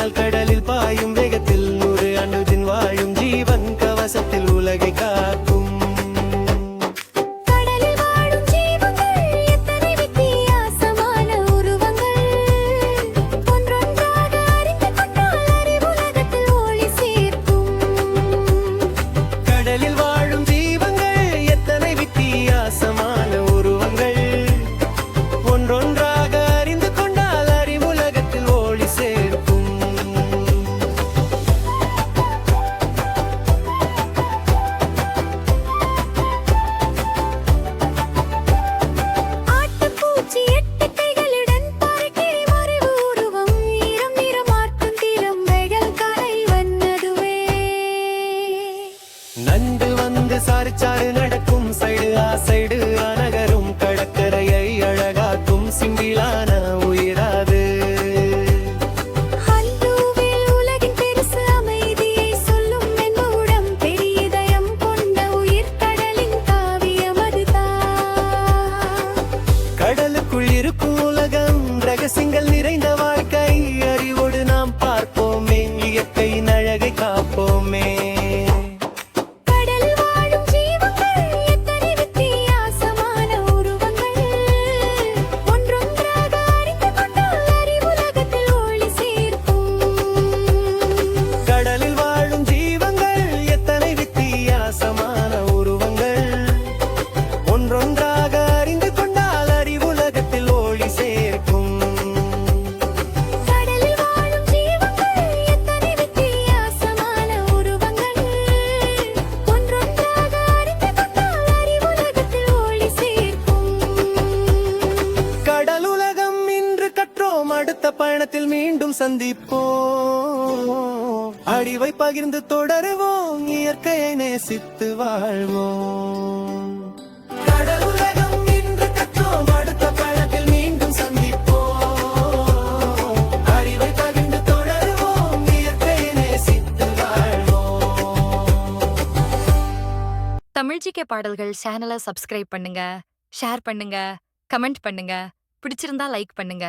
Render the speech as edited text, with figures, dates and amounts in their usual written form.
ஆழ்கடலில் பாயும் வேகத்தில் 100 அணுதின் வாழும் ஜீவன் கவசத்தில் உலகை காக்கும். நண்டு வந்து சாரிச்சாறு நடக்கும் சைடு சைடு நகரும் கடற்கரையை அழகாக்கும் சிம்பிளான உயிராது. உலகின் பெருசு அமைதியை சொல்லும் என்னுடம் பெரிய இதயம் கொண்ட உயிர் கடலின் காவியம் அதுதான். கடலுக்குள் இருக்கும் உலகம் ரகசியங்கள் நிறைந்த வாழ்க்கை அறிவோடு நாம் பார்ப்போமே இயற்கையின் அழகை காப்போமே. அடுத்த பயணத்தில் மீண்டும் சந்திப்போம். அறிவை பகிர்ந்து தொடருவோம், இயற்கையை நேசித்து வாழ்வோம். கடலுலகம் இன்று கற்றோம், அடுத்த பயணத்தில் மீண்டும் சந்திப்போம். அறிவை பகிர்ந்து தொடருவோம், இயற்கையை நேசித்து வாழ்வோம். தமிழ் ஜிகே பாடல்கள் சேனலை சப்ஸ்கிரைப் பண்ணுங்க, ஷேர் பண்ணுங்க, கமெண்ட் பண்ணுங்க. பிடிச்சிருந்தா லைக் பண்ணுங்க.